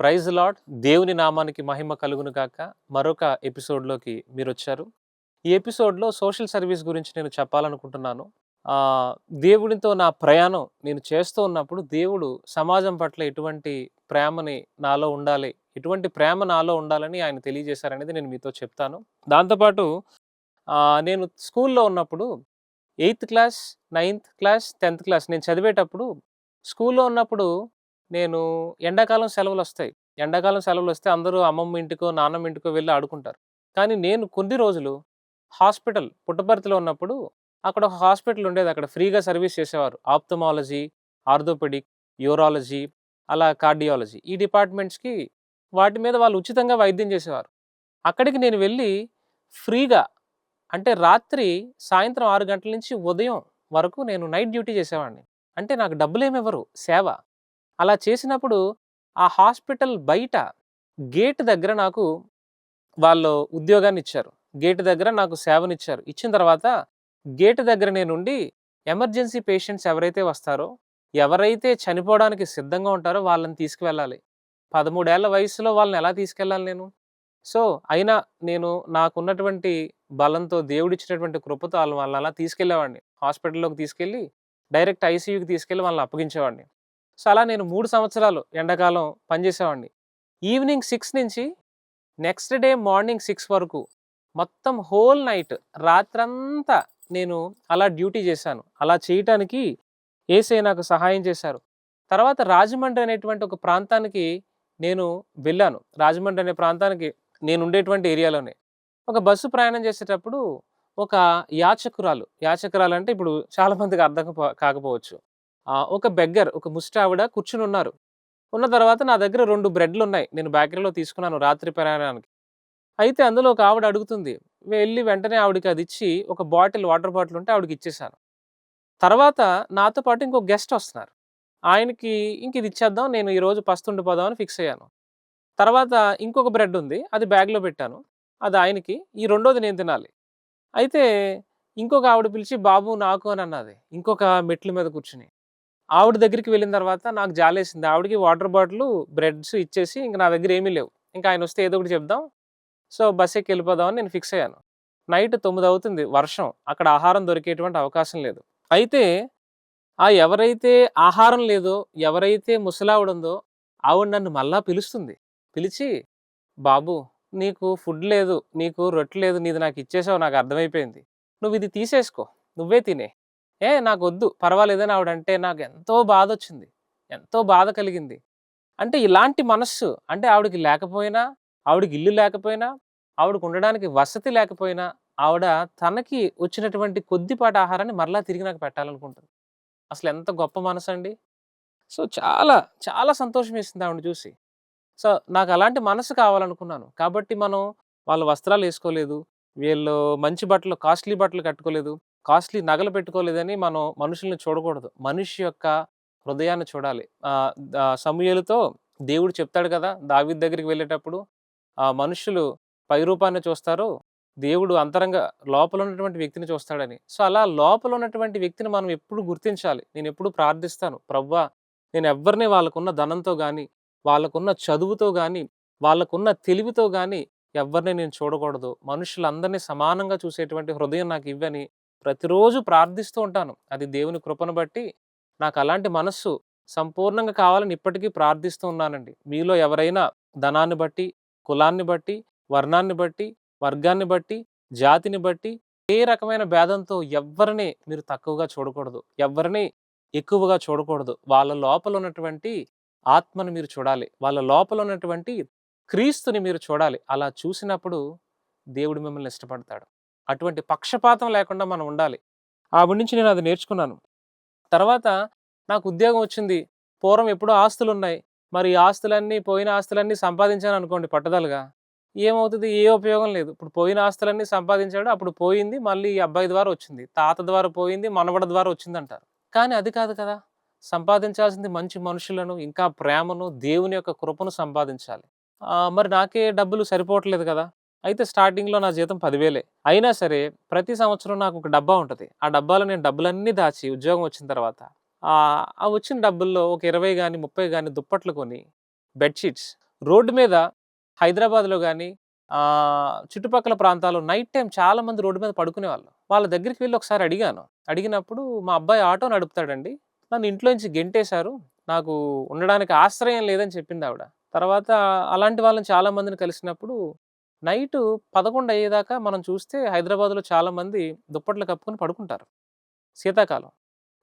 Praise lord. దేవుని నామానికి మహిమ కలుగును గాక. మరొక ఎపిసోడ్‌లోకి మీరొచ్చారు. ఈ ఎపిసోడ్‌లో సోషల్ సర్వీస్ గురించి నేను చెప్పాలనుకుంటున్నాను. ఆహ్, దేవునితో నా ప్రయాణం నేను చేస్తూ ఉన్నప్పుడు దేవుడు సమాజం పట్ల ఎటువంటి ప్రేమని నాలో ఉండాలి, ఎటువంటి ప్రేమ నాలో ఉండాలని ఆయన తెలియజేశారనేది నేను మీతో చెప్తాను. దాంతో పాటు నేను స్కూల్‌లో ఉన్నప్పుడు 8థ్ క్లాస్, 9థ్ క్లాస్, 10థ్ క్లాస్ నేను చదివేటప్పుడు స్కూల్‌లో ఉన్నప్పుడు నేను ఎండాకాలం సెలవులొస్తాయి. ఎండాకాలం సెలవులొస్తే అందరూ అమ్మమ్మ ఇంటికో, నాన్నమ్మ ఇంటికో వెళ్లి ఆడుకుంటారు. కానీ నేను కొన్ని రోజులు హాస్పిటల్ పుట్టపర్తిలో ఉన్నప్పుడు అక్కడ ఒక హాస్పిటల్ ఉండేది. అక్కడ ఫ్రీగా సర్వీస్ చేసేవారు. ఆప్థమాలజీ, ఆర్థోపెడిక్, యూరాలజీ, అలా కార్డియాలజీ ఈ డిపార్ట్మెంట్స్‌కి వాటి మీద వాళ్ళు ఉచితంగా వైద్యం చేసేవారు. అక్కడికి నేను వెళ్లి ఫ్రీగా అంటే రాత్రి సాయంత్రం 6 గంటల నుంచి ఉదయం వరకు నేను నైట్ డ్యూటీ చేసేవాడిని. అంటే నాకు డబ్బులేమివ్వరు, సేవ. అలా చేసినప్పుడు ఆ హాస్పిటల్ బయట గేట్ దగ్గర నాకు వాళ్ళు ఉద్యోగాన్నిచ్చారు. గేట్ దగ్గర నాకు సేవనిచ్చారు. ఇచ్చిన తర్వాత గేట్ దగ్గర నేనుండి ఎమర్జెన్సీ పేషెంట్స్ ఎవరైతే వస్తారో, ఎవరైతే చనిపోవడానికి సిద్ధంగా ఉంటారో వాళ్ళని తీసుకువెళ్ళాలి. 13 ఏళ్ల వయసులో వాళ్ళని ఎలా తీసుకెళ్ళాలి నేను? సో, అయినా నేను నాకున్నటువంటి బలంతో దేవుడిచ్చినటువంటి కృపతో వాళ్ళని అలా తీసుకెళ్ళేవాడిని. హాస్పిటల్‌లోకి తీసుకెళ్ళి డైరెక్ట్ ఐసీయూకి తీసుకెళ్ళి వాళ్ళని అప్పగించేవాడిని. సో, అలా నేను 3 సంవత్సరాలు ఎండాకాలం పనిచేసేవాడిని. ఈవినింగ్ 6 నుంచి నెక్స్ట్ డే మార్నింగ్ 6 వరకు మొత్తం హోల్ నైట్ రాత్రంతా నేను అలా డ్యూటీ చేశాను. అలా చేయటానికి యేసయ్య నాకు సహాయం చేశారు. తర్వాత రాజమండ్రి అనేటువంటి ఒక ప్రాంతానికి నేను వెళ్ళాను. రాజమండ్రి అనే ప్రాంతానికి నేనుండేటువంటి ఏరియాలోనే. ఒక బస్సు ప్రయాణం చేసేటప్పుడు ఒక యాచకురాలు అంటే ఇప్పుడు చాలా మందికి అర్థం కాకపోవచ్చు. ఒక బెగ్గర్, ఒక ముష్టావిడ కూర్చొనున్నారు. ఉన్న తర్వాత నా దగ్గర 2 బ్రెడ్‌లున్నాయి. నేను బేకరీలో తీసుకున్నాను రాత్రి ప్రయాణానికి. అయితే అందులో ఒక ఆవిడ అడుగుతుంది. వెళ్లి వెంటనే ఆవిడకి అదిచ్చి ఒక వాటర్ బాటిల్ ఉంటే ఆవిడకిచ్చేసాను. తర్వాత నాతో పాటు ఇంకో గెస్ట్ వస్తున్నారు. ఆయనకి ఇంక ఇది ఇచ్చేద్దాం. నేను ఈరోజు పస్తుండిపోదాం అని ఫిక్స్ అయ్యాను. తర్వాత ఇంకొక బ్రెడ్ ఉంది. అది బ్యాగ్‌లో పెట్టాను. అది ఆయనకి. ఈ రెండోది నేను తినాలి. అయితే ఇంకొక ఆవిడ పిలిచి బాబు నాకు అని అన్నది. ఇంకొక మెట్ల మీద కూర్చొని. ఆవిడ దగ్గరికి వెళ్ళిన తర్వాత నాకు జాలేసింది. ఆవిడకి వాటర్ బాటిలు, బ్రెడ్స్ ఇచ్చేసి ఇంక నా దగ్గర ఏమీ లేవు. ఇంక ఆయనొస్తే ఏదో ఒకటి చెప్దాం. సో, బస్ ఎక్కి వెళ్ళిపోదాం అని నేను ఫిక్స్ అయ్యాను. నైట్ 9 అవుతుంది. వర్షం. అక్కడ ఆహారం దొరికేటువంటి అవకాశం లేదు. అయితే ఎవరైతే ఆహారం లేదో, ఎవరైతే ముసలావిడుందో ఆవిడ నన్ను మళ్ళా పిలుస్తుంది. పిలిచి, "బాబు నీకు ఫుడ్ లేదు, నీకు రొట్టె లేదు, నీది నాకిచ్చేసావు నాకర్థమైపోయింది. నువ్విది తీసేసుకో. నువ్వే తినేయి. నాకొద్దు పర్వాలేదని" ఆవిడంటే నాకెంతో బాధొచ్చింది. ఎంతో బాధ కలిగింది. అంటే ఇలాంటి మనస్సు అంటే ఆవిడకి లేకపోయినా, ఆవిడకి ఇల్లు లేకపోయినా, ఆవిడకు ఉండడానికి వసతి లేకపోయినా, ఆవిడ తనకి వచ్చినటువంటి కొద్దిపాటి ఆహారాన్ని మరలా తిరిగి నాకు పెట్టాలనుకుంటుంది. అసలెంత గొప్ప మనసండి. సో, చాలా, చాలా సంతోషమేసింది ఆవిడని చూసి. సో, నాకలాంటి మనసు కావాలనుకున్నాను. కాబట్టి మనం వాళ్ళు వస్త్రాలేసుకోలేదు. వీళ్ళు మంచి బట్టలు, కాస్ట్‌లీ బట్టలు కట్టుకోలేదు. కాస్ట్‌లీ నగలు పెట్టుకోలేదని మనం మనుషుల్ని చూడకూడదు. మనిషి యొక్క హృదయాన్ని చూడాలి. సమూయేలుతో దేవుడు చెప్తాడు కదా! దావీదు దగ్గరికి వెళ్ళేటప్పుడు మనుషులు పై రూపాన్ని చూస్తారు. దేవుడు అంతరంగ లోపల ఉన్నటువంటి వ్యక్తిని చూస్తాడని. సో, అలా లోపల ఉన్నటువంటి వ్యక్తిని మనం ఎప్పుడు గుర్తించాలి. నేనెప్పుడు ప్రార్థిస్తాను. ప్రవ్వా! నేనెవ్వరిని వాళ్ళకున్న ధనంతో గాని, వాళ్ళకున్న చదువుతో గాని, వాళ్ళకున్న తెలివితో గాని ఎవ్వరిని నేను చూడకూడదు. మనుషులందరిని సమానంగా చూసేటువంటి హృదయం నాకివ్వని ప్రతిరోజు ప్రార్థిస్తూ ఉంటాను. అది దేవుని కృపను బట్టి నాకలాంటి మనస్సు సంపూర్ణంగా కావాలని ఇప్పటికీ ప్రార్థిస్తూ ఉన్నానండి. మీలో ఎవరైనా ధనాన్ని బట్టి, కులాన్ని బట్టి, వర్ణాన్ని బట్టి, వర్గాన్ని బట్టి, జాతిని బట్టి ఏ రకమైన భేదంతో ఎవ్వరిని మీరు తక్కువగా చూడకూడదు. ఎవ్వరిని ఎక్కువగా చూడకూడదు. వాళ్ళ లోపల ఉన్నటువంటి ఆత్మను మీరు చూడాలి. వాళ్ళ లోపల ఉన్నటువంటి క్రీస్తుని మీరు చూడాలి. అలా చూసినప్పుడు దేవుడు మిమ్మల్ని ఇష్టపడతాడు. అటువంటి పక్షపాతం లేకుండా మనం ఉండాలి. ఆవిడ నుంచి నేను అది నేర్చుకున్నాను. తర్వాత నాకు ఉద్యోగం వచ్చింది. పూర్వం ఎప్పుడో ఆస్తులున్నాయి. మరి ఈ ఆస్తులన్నీ పోయిన ఆస్తులన్నీ సంపాదించాననుకోండి పట్టుదలగా. ఏమవుతది? ఏ ఉపయోగం లేదు. ఇప్పుడు పోయిన ఆస్తులన్నీ సంపాదించాడు. అప్పుడు పోయింది. మళ్ళీ ఈ అబ్బాయి ద్వారా వచ్చింది. తాత ద్వారా పోయింది. మనవడి ద్వారా వచ్చిందంటారు. కానీ అది కాదు కదా! సంపాదించాల్సింది మంచి మనుషులను, ఇంకా ప్రేమను, దేవుని యొక్క కృపను సంపాదించాలి. మరి నాకే డబ్బులు సరిపోవట్లేదు కదా! అయితే స్టార్టింగ్‌లో నా జీతం 10,000 అయినా సరే ప్రతి సంవత్సరం నాకొక డబ్బా ఉంటది. ఆ డబ్బాలో నేను డబ్బులన్నీ దాచి ఉద్యోగం వచ్చిన తర్వాత ఆ వచ్చిన డబ్బుల్లో ఒక 20 గాని, 30 గాని దుప్పట్లు కొని, బెడ్ షీట్స్ రోడ్డు మీద హైదరాబాద్‌లో గాని చుట్టుపక్కల ప్రాంతాల్లో నైట్ టైమ్ చాలా మంది రోడ్డు మీద పడుకునేవాళ్ళు. వాళ్ళ దగ్గరికి వెళ్లి ఒకసారి అడిగాను. అడిగినప్పుడు మా అబ్బాయి ఆటో నడుపుతాడండి. నన్ను ఇంట్లో నుంచి గెంటేశారు. నాకు ఉండడానికి ఆశ్రయం లేదని చెప్పిందావిడ. తర్వాత అలాంటి వాళ్ళని చాలా మందిని కలిసినప్పుడు నైటు 11 అయ్యేదాకా మనం చూస్తే హైదరాబాద్‌లో చాలా మంది దుప్పట్లు కప్పుకొని పడుకుంటారు. శీతాకాలం.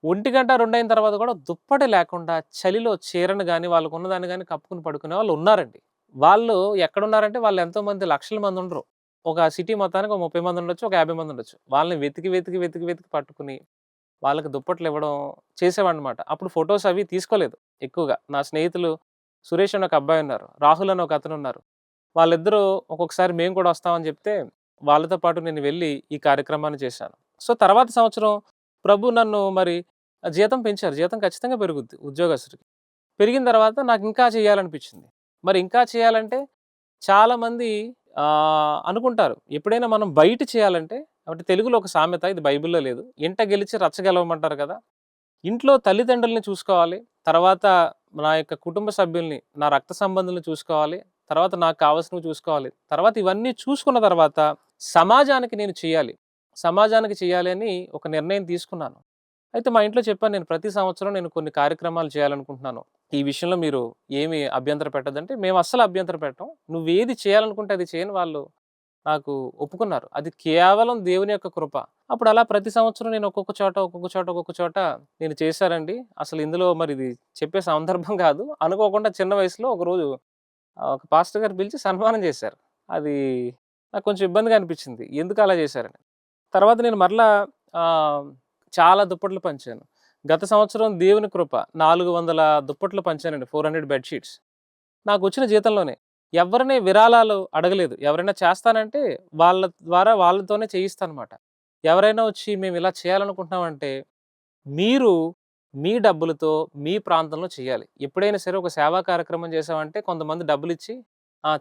1:00, 2 అయిన తర్వాత కూడా దుప్పటి లేకుండా చలిలో చీరను గాని, వాళ్ళకున్నదాన్ని గాని కప్పుకొని పడుకునే వాళ్ళు ఉన్నారండి. వాళ్ళు ఎక్కడున్నారంటే వాళ్ళు ఎంతోమంది లక్షల మంది ఉండరు. ఒక సిటీ మొత్తానికి ఒక 30 మంది ఉండొచ్చు. ఒక 50 మంది ఉండొచ్చు. వాళ్ళని వెతికి పట్టుకొని వాళ్ళకి దుప్పట్లు ఇవ్వడం చేసేవాడినమాట. అప్పుడు ఫోటోస్ అవి తీసుకోలేదు ఎక్కువగా. నా స్నేహితులు సురేష్ అని ఒక అబ్బాయి ఉన్నారు. రాహుల్ అని ఒక అతను ఉన్నారు. వాళ్ళిద్దరూ ఒక్కొక్కసారి మేము కూడా వస్తామని చెప్తే వాళ్ళతో పాటు నేను వెళ్ళి ఈ కార్యక్రమాన్ని చేశాను. సో, తర్వాత సంవత్సరం ప్రభు నన్ను మరి జీతం పెంచారు. జీతం ఖచ్చితంగా పెరుగుద్ది ఉద్యోగస్తుడికి. పెరిగిన తర్వాత నాకు ఇంకా చేయాలనిపించింది. మరి ఇంకా చేయాలంటే చాలామంది అనుకుంటారు. ఎప్పుడైనా మనం బయట చేయాలంటే అంటే తెలుగులో ఒక సామెత ఇది బైబిల్‌లో లేదు. ఇంట గెలిచి రచ్చ గెలవమంటారు కదా! ఇంట్లో తల్లిదండ్రులని చూసుకోవాలి. తర్వాత నా యొక్క కుటుంబ సభ్యుల్ని, నా రక్త సంబంధుల్ని చూసుకోవాలి. తర్వాత నాకు కావాల్సినవి చూసుకోవాలి. తర్వాత ఇవన్నీ చూసుకున్న తర్వాత సమాజానికి నేను చేయాలి. సమాజానికి చేయాలి అని ఒక నిర్ణయం తీసుకున్నాను. అయితే మా ఇంట్లో చెప్పాను నేను ప్రతి సంవత్సరం నేను కొన్ని కార్యక్రమాలు చేయాలనుకుంటున్నాను. ఈ విషయంలో మీరు ఏమి అభ్యంతరం పెట్టొద్దంటే, మేము అస్సలు అభ్యంతరం పెట్టం. నువ్వేది చేయాలనుకుంటే అది చేయని వాళ్ళు నాకు ఒప్పుకున్నారు. అది కేవలం దేవుని యొక్క కృప. అప్పుడు అలా ప్రతి సంవత్సరం నేను ఒక్కొక్క చోట నేను చేశానండి. అసలు ఇందులో మరి ఇది చెప్పే సందర్భం కాదు. అనుకోకుండా చిన్న వయసులో ఒకరోజు ఒక పాస్టర్ గారు పిలిచి సన్మానం చేశారు. అది నాకు కొంచెం ఇబ్బందిగా అనిపించింది. ఎందుకు అలా చేశారని. తర్వాత నేను మరలా ఆహ్, చాలా దుప్పట్లు పంచాను. గత సంవత్సరం దేవుని కృప 400 దుప్పట్లు పంచానండి. 400 బెడ్ షీట్స్. నాకొచ్చిన జీతంలోనే. ఎవరిని విరాళాలు అడగలేదు. ఎవరైనా చేస్తానంటే వాళ్ళ ద్వారా వాళ్ళతోనే చేయిస్తానమాట. ఎవరైనా వచ్చి మేమిలా చేయాలనుకుంటున్నామంటే, మీరు మీ డబ్బులతో మీ ప్రాంతంలో చేయాలి. ఎప్పుడైనా సరే ఒక సేవా కార్యక్రమం చేసామంటే కొంతమంది డబ్బులిచ్చి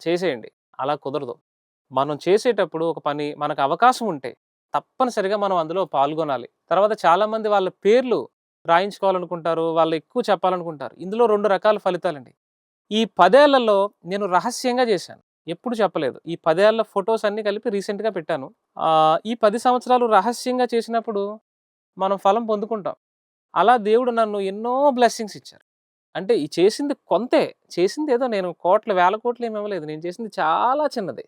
చేసేయండి. అలా కుదరదు. మనం చేసేటప్పుడు ఒక పని మనకు అవకాశం ఉంటే తప్పనిసరిగా మనం అందులో పాల్గొనాలి. తర్వాత చాలామంది వాళ్ళ పేర్లు రాయించుకోవాలనుకుంటారు. వాళ్ళు ఎక్కువ చెప్పాలనుకుంటారు. ఇందులో 2 రకాల ఫలితాలండి. ఈ 10 ఏళ్లలో నేను రహస్యంగా చేశాను. ఎప్పుడు చెప్పలేదు. ఈ 10 ఏళ్ల ఫోటోస్ అన్నీ కలిపి రీసెంట్‌గా పెట్టాను. ఈ 10 సంవత్సరాలు రహస్యంగా చేసినప్పుడు మనం ఫలం పొందుకుంటాం. అలా దేవుడు నన్ను ఎన్నో బ్లెస్సింగ్స్ ఇచ్చారు. అంటే ఈ చేసింది కొంతే. చేసిందేదో నేను కోట్ల, వేల కోట్లు ఏమి ఇవ్వలేదు. నేను చేసింది చాలా చిన్నది.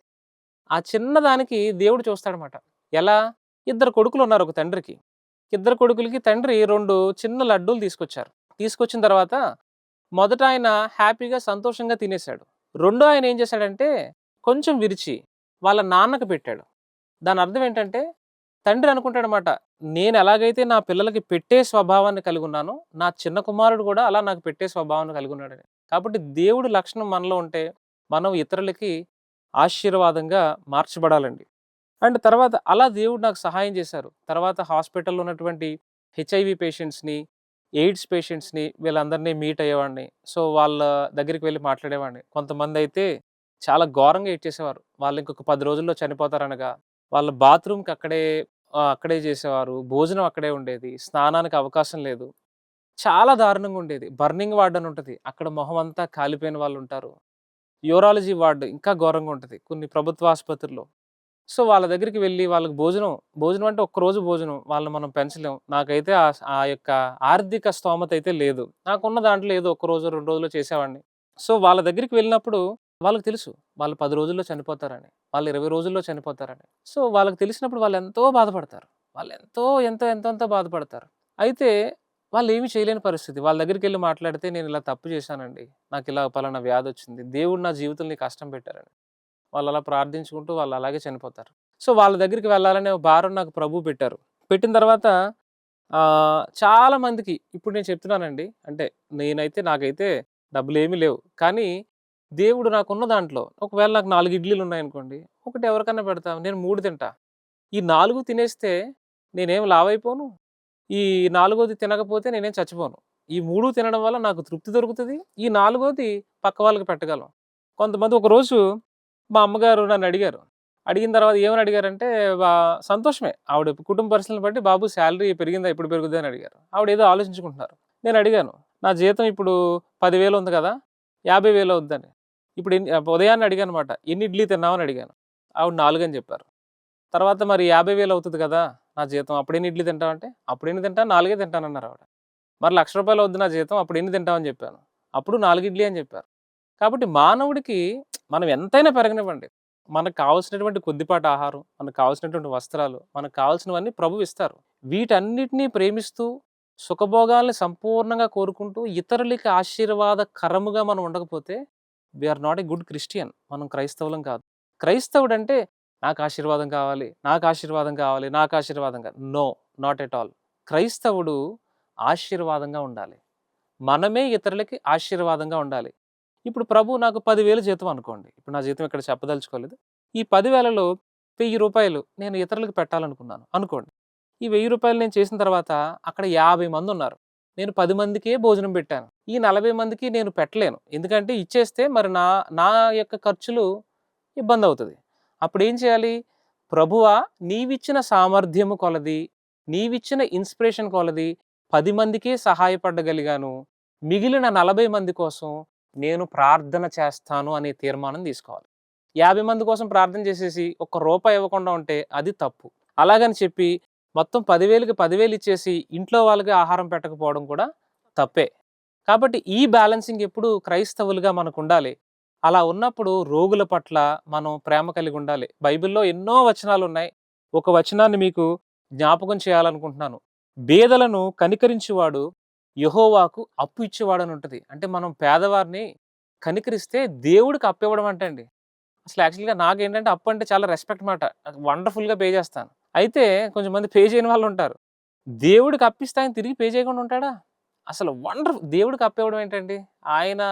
ఆ చిన్నదానికి దేవుడు చూస్తాడనమాట. ఎలా? ఇద్దరు కొడుకులున్నారు ఒక తండ్రికి. ఇద్దరు కొడుకులకి తండ్రి 2 చిన్న లడ్డూలు తీసుకొచ్చారు. తీసుకొచ్చిన తర్వాత మొదట ఆయన హ్యాపీగా, సంతోషంగా తినేసాడు. రెండో ఆయన ఏం చేశాడంటే కొంచెం విరిచి వాళ్ళ నాన్నకి పెట్టాడు. దాని అర్థం ఏంటంటే తండ్రి అనుకుంటాడనమాట. నేను ఎలాగైతే నా పిల్లలకి పెట్టే స్వభావాన్ని కలిగున్నానో, నా చిన్న కుమారుడు కూడా అలా నాకు పెట్టే స్వభావాన్ని కలిగున్నాడని. కాబట్టి దేవుడి లక్షణం మనలో ఉంటే మనం ఇతరులకి ఆశీర్వాదంగా మార్చబడాలండి. అండ్ తర్వాత అలా దేవుడు నాకు సహాయం చేశారు. తర్వాత హాస్పిటల్‌లో ఉన్నటువంటి హెచ్ఐవీ పేషెంట్స్‌ని, ఎయిడ్స్ పేషెంట్స్‌ని వీళ్ళందరినీ మీట్ అయ్యేవాడిని. సో, వాళ్ళ దగ్గరికి వెళ్లి మాట్లాడేవాడిని. కొంతమందైతే చాలా ఘోరంగా ఏడ్చేసేవారు. వాళ్ళు ఇంకొక 10 రోజుల్లో చనిపోతారనగా, వాళ్ళ బాత్రూమ్‌కి అక్కడే చేసేవారు. భోజనం అక్కడే ఉండేది. స్నానానికి అవకాశం లేదు. చాలా దారుణంగా ఉండేది. బర్నింగ్ వార్డ్ అని ఉంటది. అక్కడ మొహం అంతా కాలిపోయిన వాళ్ళుంటారు. యూరాలజీ వార్డ్ ఇంకా ఘోరంగా ఉంటది. కొన్ని ప్రభుత్వ ఆసుపత్రుల్లో. సో, వాళ్ళ దగ్గరికి వెళ్లి వాళ్ళకి భోజనం అంటే ఒక్కరోజు భోజనం. వాళ్ళని మనం పెంచలేం. నాకైతే ఆ యొక్క ఆర్థిక స్తోమత అయితే లేదు. నాకున్న దాంట్లో ఏదో ఒక్క రోజు, 2 రోజుల్లో చేసేవాడిని. సో, వాళ్ళ దగ్గరికి వెళ్ళినప్పుడు వాళ్ళకి తెలుసు. వాళ్ళు 10 రోజుల్లో చనిపోతారని. వాళ్ళు 20 రోజుల్లో చనిపోతారని. సో, వాళ్ళకి తెలిసినప్పుడు వాళ్ళెంతో బాధపడతారు. ఎంతో బాధపడతారు. అయితే వాళ్ళేమి చేయలేని పరిస్థితి. వాళ్ళ దగ్గరికెళ్లి మాట్లాడితే నేనిలా తప్పు చేశానండి. నాకిలా పలానా వ్యాధొచ్చింది. దేవుడు నా జీవితంలో ఈ కష్టం పెట్టారని. వాళ్ళలా ప్రార్థించుకుంటూ వాళ్ళు అలాగే చనిపోతారు. సో, వాళ్ళ దగ్గరికి వెళ్ళాలనే భారం నాకు ప్రభువు పెట్టారు. పెట్టిన తర్వాత చాలా మందికి ఇప్పుడు నేను చెప్తున్నానండి. అంటే నాకైతే డబ్బులేమీ లేవు. కానీ దేవుడు నాకున్న దాంట్లో ఒకవేళ నాకు 4 ఇడ్లీలు ఉన్నాయనుకోండి, ఒకటి ఎవరికన్నా పెడతా. నేను 3 తింటా. ఈ 4 తినేస్తే నేనేం లావైపోను. ఈ నాలుగోది తినకపోతే నేనేం చచ్చిపోను. ఈ 3 తినడం వల్ల నాకు తృప్తి దొరుకుతది. ఈ నాలుగోది పక్క వాళ్ళకి పెట్టగలం. కొంతమంది ఒకరోజు మా అమ్మగారు నన్నడిగారు. అడిగిన తర్వాత ఏమని అడిగారంటే వా సంతోషమే. ఆవిడ కుటుంబ పరిస్థితులను బట్టి బాబు సాలరీ పెరిగిందా? ఎప్పుడు పెరుగుద్ది అని అడిగారు. ఆవిడేదో ఆలోచించుకుంటున్నారు. నేనడిగాను. నా జీతం ఇప్పుడు 10,000 ఉంది కదా! 50,000 అవుద్దని. ఇప్పుడు ఉదయాన్నే అడిగానమాట. ఎన్ని ఇడ్లీ తిన్నావు అని అడిగాను. ఆవిడ 4 అని చెప్పారు. తర్వాత మరి 50,000 అవుతది కదా! నా జీతం. అప్పుడెన్ని ఇడ్లీ తింటావంటే, అప్పుడెన్ని తింటాను 4 తింటానన్నారు ఆవిడ. మరి రూ. 1,00,000 అవుద్ది నా జీతం. అప్పుడు ఎన్ని తింటావని చెప్పాను. అప్పుడు 4 ఇడ్లీ అని చెప్పారు. కాబట్టి మానవుడికి మనం ఎంతైనా పెరగనివ్వండి. మనకు కావాల్సినటువంటి కొద్దిపాటి ఆహారం, మనకు కావాల్సినటువంటి వస్త్రాలు, మనకు కావాల్సినవన్నీ ప్రభువు ఇస్తారు. వీటన్నిటిని ప్రేమిస్తూ, సుఖభోగాల్ని సంపూర్ణంగా కోరుకుంటూ, ఇతరులకి ఆశీర్వాదకరముగా మనం ఉండకపోతే, we are not a good Christian. మనం క్రైస్తవులం కాదు. క్రైస్తవుడంటే నాకు ఆశీర్వాదం కావాలి, నాకు ఆశీర్వాదం కావాలి, నాకు ఆశీర్వాదం కావాలి. No, not at all. క్రైస్తవుడు ఆశీర్వాదంగా ఉండాలి. మనమే ఇతరులకి ఆశీర్వాదంగా ఉండాలి. ఇప్పుడు ప్రభువు నాకు 10,000 జీతం అనుకోండి. ఇప్పుడు నా జీతం ఇక్కడ చెప్పదలుచుకోలేదు. ఈ 10,000లో రూ. 1,000 నేను ఇతరులకు పెట్టాలనుకున్నాను అనుకోండి. ఈ రూ. 1,000 నేను చేసిన తర్వాత అక్కడ 50 మందున్నారు. నేను 10 మందికే భోజనం పెట్టాను. ఈ 40 మందికి నేను పెట్టలేను. ఎందుకంటే ఇచ్చేస్తే మరి నా నా యొక్క ఖర్చులు ఇబ్బందవుతది. అప్పుడేం చేయాలి? ప్రభువా నీవిచ్చిన సామర్థ్యము కొలది, నీవిచ్చిన ఇన్‌స్పిరేషన్ కొలది 10 మందికే సహాయపడగలిగాను. మిగిలిన 40 మంది కోసం నేను ప్రార్థన చేస్తాను అనే తీర్మానం తీసుకోవాలి. 50 మంది కోసం ప్రార్థన చేసేసి ఒక్క రూపాయి ఇవ్వకుండా ఉంటే అది తప్పు. అలాగని చెప్పి మొత్తం 10,000కి 10,000 ఇచ్చేసి ఇంట్లో వాళ్ళకి ఆహారం పెట్టకపోవడం కూడా తప్పే. కాబట్టి ఈ బ్యాలెన్సింగ్ ఎప్పుడు క్రైస్తవులుగా మనకుండాలి. అలా ఉన్నప్పుడు రోగుల పట్ల మనం ప్రేమ కలిగి ఉండాలి. బైబిల్‌లో ఎన్నో వచనాలున్నాయి. ఒక వచనాన్ని మీకు జ్ఞాపకం చేయాలనుకుంటున్నాను. బేదలను కనికరించువాడు యెహోవాకు అప్పు ఇచ్చేవాడని ఉంటది. అంటే మనం పేదవారిని కనికరిస్తే దేవుడికి అప్పివ్వడం అంటండి. అసలు యాక్చువల్‌గా నాకేంటంటే అప్పు అంటే చాలా రెస్పెక్ట్ మాట. వండర్‌ఫుల్‌గా పే చేస్తాను. అయితే కొంచెం మంది పే చేయని వాళ్ళుంటారు. దేవుడికి అప్పిస్తే ఆయన తిరిగి పే చేయకుండా ఉంటాడా? అసలు దేవుడికి అప్పివ్వడం ఏంటండి? ఆయన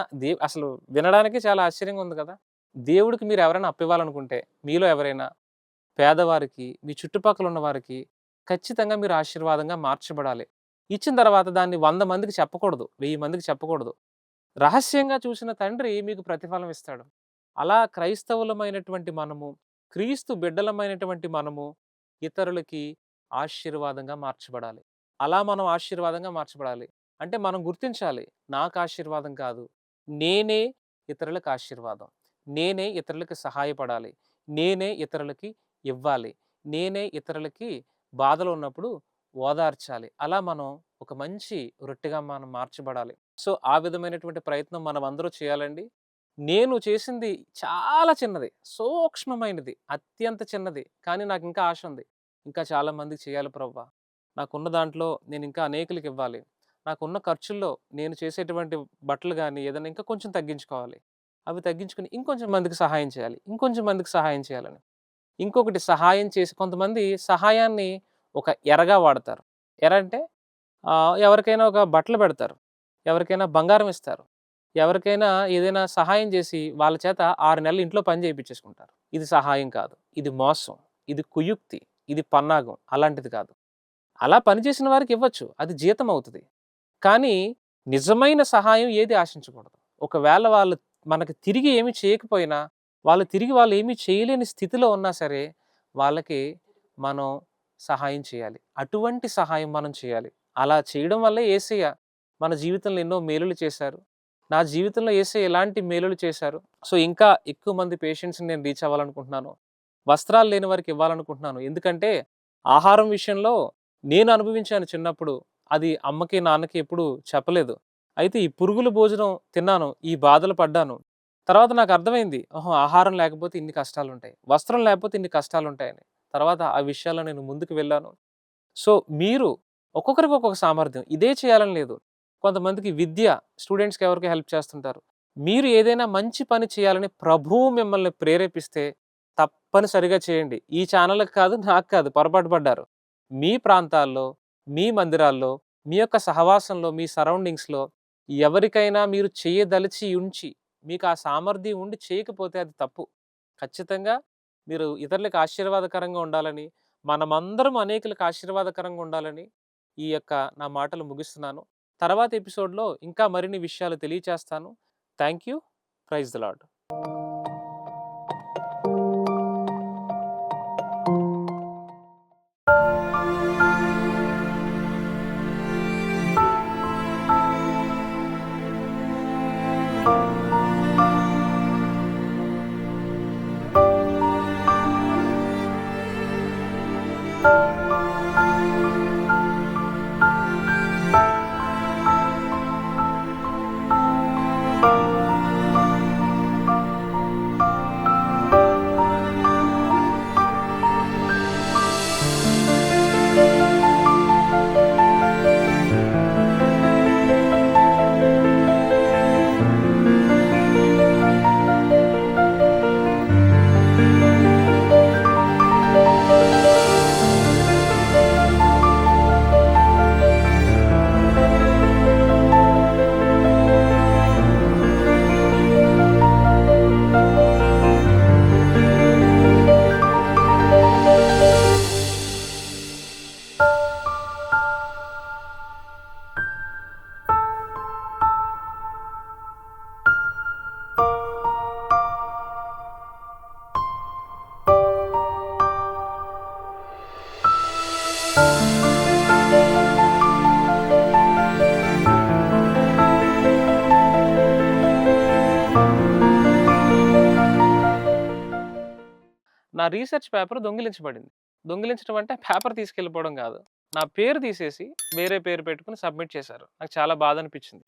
అసలు వినడానికే చాలా ఆశ్చర్యంగా ఉంది కదా! దేవుడికి మీరు ఎవరైనా అప్పివ్వాలనుకుంటే, మీలో ఎవరైనా పేదవారికి, మీ చుట్టుపక్కల ఉన్న వారికి ఖచ్చితంగా మీరు ఆశీర్వాదంగా మార్చబడాలి. ఇచ్చిన తర్వాత దాన్ని 100 మందికి చెప్పకూడదు. 1000 మందికి చెప్పకూడదు. రహస్యంగా చూసిన తండ్రి మీకు ప్రతిఫలం ఇస్తాడు. అలా క్రైస్తవులమైనటువంటి మనము, క్రీస్తు బిడ్డలమైనటువంటి మనము ఇతరులకి ఆశీర్వాదంగా మార్చబడాలి. అలా మనం ఆశీర్వాదంగా మార్చబడాలి. అంటే మనం గుర్తించాలి. నాకు ఆశీర్వాదం కాదు. నేనే ఇతరులకు ఆశీర్వాదం. నేనే ఇతరులకి సహాయపడాలి. నేనే ఇతరులకి ఇవ్వాలి. నేనే ఇతరులకి బాధలో ఉన్నప్పుడు ఓదార్చాలి. అలా మనం ఒక మంచి రొట్టెగా మనం మార్చబడాలి. సో, ఆ విధమైనటువంటి ప్రయత్నం మనమందరూ చేయాలండి. నేను చేసింది చాలా చిన్నది. సూక్ష్మమైనది. అత్యంత చిన్నది. కానీ నాకింకా ఆశ ఉంది. ఇంకా చాలా మందికి చేయాలి ప్రభువా! నాకున్న దాంట్లో నేనింకా అనేకులకివ్వాలి. నాకున్న ఖర్చుల్లో నేను చేసేటువంటి బట్టలు గాని, ఏదైనా ఇంకా కొంచెం తగ్గించుకోవాలి. అవి తగ్గించుకొని ఇంకొంచెం మందికి సహాయం చేయాలి. ఇంకొంచెం మందికి సహాయం చేయాలని. ఇంకొకటి సహాయం చేసి కొంతమంది సహాయాన్ని ఒక ఎరగా వాడతారు. ఎర అంటే ఎవరికైనా ఒక బట్టలు పెడతారు. ఎవరికైనా బంగారం ఇస్తారు. ఎవరికైనా ఏదైనా సహాయం చేసి వాళ్ళ చేత 6 నెలలు ఇంట్లో పని చేయించేసుకుంటారు. ఇది సహాయం కాదు. ఇది మోసం. ఇది కుయుక్తి. ఇది పన్నాగం. అలాంటిది కాదు. అలా పనిచేసిన వారికి ఇవ్వచ్చు. అది జీతం అవుతది. కానీ నిజమైన సహాయం ఏది ఆశించకూడదు. ఒకవేళ వాళ్ళు మనకు తిరిగి ఏమి చేయకపోయినా, వాళ్ళు ఏమి చేయలేని స్థితిలో ఉన్నా సరే, వాళ్ళకి మనం సహాయం చేయాలి. అటువంటి సహాయం మనం చేయాలి. అలా చేయడం వల్లే యేసయ్య మన జీవితంలో ఎన్నో మేలులు చేశారు. నా జీవితంలో యేసయ్య ఎలాంటి మేలులు చేశారు. సో, ఇంకా ఎక్కువ మంది పేషెంట్స్‌ని నేను రీచ్ అవ్వాలనుకుంటున్నాను. వస్త్రాలు లేని వారికి ఇవ్వాలనుకుంటున్నాను. ఎందుకంటే ఆహారం విషయంలో నేను అనుభవించాను చిన్నప్పుడు. అది అమ్మకి, నాన్నకి ఎప్పుడు చెప్పలేదు. అయితే ఈ పురుగుల భోజనం తిన్నాను. ఈ బాధలు పడ్డాను. తర్వాత నాకర్థమైంది. ఓహో! ఆహారం లేకపోతే ఇన్ని కష్టాలుంటాయి. వస్త్రం లేకపోతే ఇన్ని కష్టాలుంటాయని. తర్వాత ఆ విషయాల్లో నేను ముందుకు వెళ్ళాను. సో, మీరు ఒక్కొక్కరికి ఒక్కొక్క సామర్థ్యం. ఇదే చేయాలని లేదు. కొంతమందికి విద్య, స్టూడెంట్స్‌కి ఎవరికో హెల్ప్ చేస్తుంటారు. మీరు ఏదైనా మంచి పని చేయాలని ప్రభువు మిమ్మల్ని ప్రేరేపిస్తే తప్పనిసరిగా చేయండి. ఈ ఛానల్‌కి కాదు, నాకు కాదు పొరపాటు పడ్డారు. మీ ప్రాంతాల్లో, మీ మందిరాల్లో, మీ యొక్క సహవాసంలో, మీ సరౌండింగ్స్‌లో ఎవరికైనా మీరు చేయదలిచి ఉంచి, మీకు ఆ సామర్థ్యం ఉండి చేయకపోతే అది తప్పు. ఖచ్చితంగా మీరు ఇతరులకు ఆశీర్వాదకరంగా ఉండాలని, మనమందరం అనేకులకు ఆశీర్వాదకరంగా ఉండాలని, ఈ యొక్క నా మాటలు ముగిస్తున్నాను. తర్వాత ఎపిసోడ్‌లో ఇంకా మరిన్ని విషయాలు తెలియచేస్తాను. Thank you. Praise the lord. నా రీసెర్చ్ పేపర్ దొంగిలించబడింది. దొంగిలించడం అంటే పేపర్ తీసుకెళ్ళిపోవడం గాదు. నా పేరు తీసేసి వేరే పేరు పెట్టుకొని సబ్మిట్ చేశారు. నాకు చాలా బాధనిపించింది.